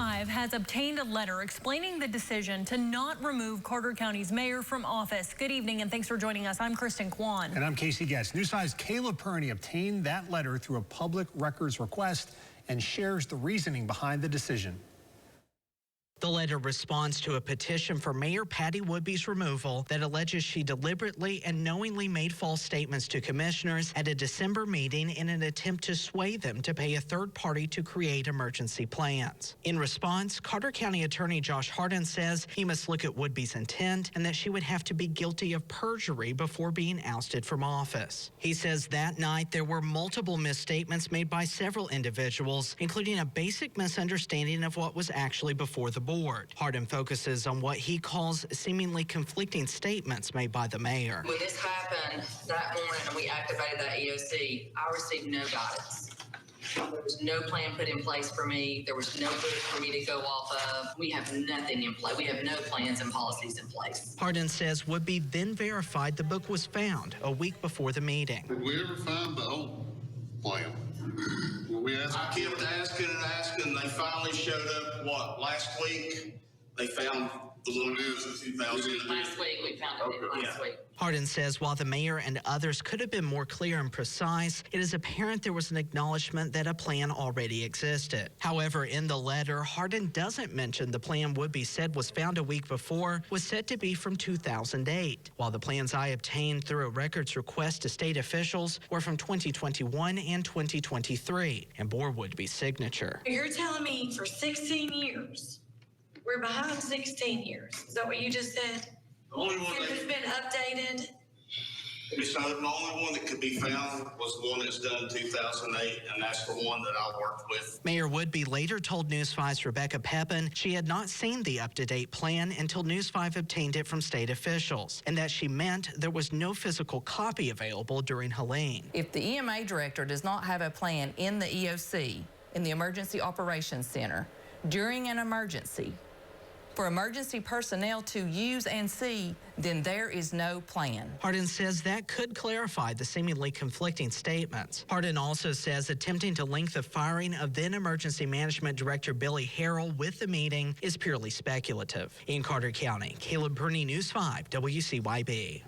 5 has obtained a letter explaining the decision to not remove Carter County's mayor from office. Good evening and thanks for joining us. I'm Kristen Kwan. And I'm Casey Guest. News 5's Caleb Perney obtained that letter through a public records request and shares the reasoning behind the decision. The letter responds to a petition for Mayor Patty Woodby's removal that alleges she deliberately and knowingly made false statements to commissioners at a December meeting in an attempt to sway them to pay a third party to create emergency plans. In response, Carter County Attorney Josh Hardin says he must look at Woodby's intent and that she would have to be guilty of perjury before being ousted from office. He says that night there were multiple misstatements made by several individuals, including a basic misunderstanding of what was actually before the board. Hardin focuses on what he calls seemingly conflicting statements made by the mayor. When this happened that morning and we activated that EOC, I received no guidance. There was no plan put in place for me. There was no footage for me to go off of. We have nothing in place. We have no plans and policies in place. Hardin says Woodby then verified the book was found a week before the meeting. Did we ever find the whole plan? I kept asking and asking. They finally showed up, last week? They found the little news of 2000. Last week, we found it last week. Hardin says while the mayor and others could have been more clear and precise, it is apparent there was an acknowledgement that a plan already existed. However, in the letter, Hardin doesn't mention the plan Woodby said was found a week before was said to be from 2008, while the plans I obtained through a records request to state officials were from 2021 and 2023 and bore Woodby's signature. You're telling me for 16 years, we're behind 16 years. Is that what you just said? The only one It's been updated. the only one that could be found was the one that's done in 2008, and that's the one that I worked with. Mayor Woodby later told News 5's Rebecca Pepin she had not seen the up-to-date plan until News 5 obtained it from state officials, and that she meant there was no physical copy available during Helene. If the EMA director does not have a plan in the EOC, in the Emergency Operations Center, during an emergency, for emergency personnel to use and see, then there is no plan. Hardin says that could clarify the seemingly conflicting statements. Hardin also says attempting to link the firing of then Emergency Management Director Billy Harrell with the meeting is purely speculative. In Carter County, Caleb Perney, News 5, WCYB.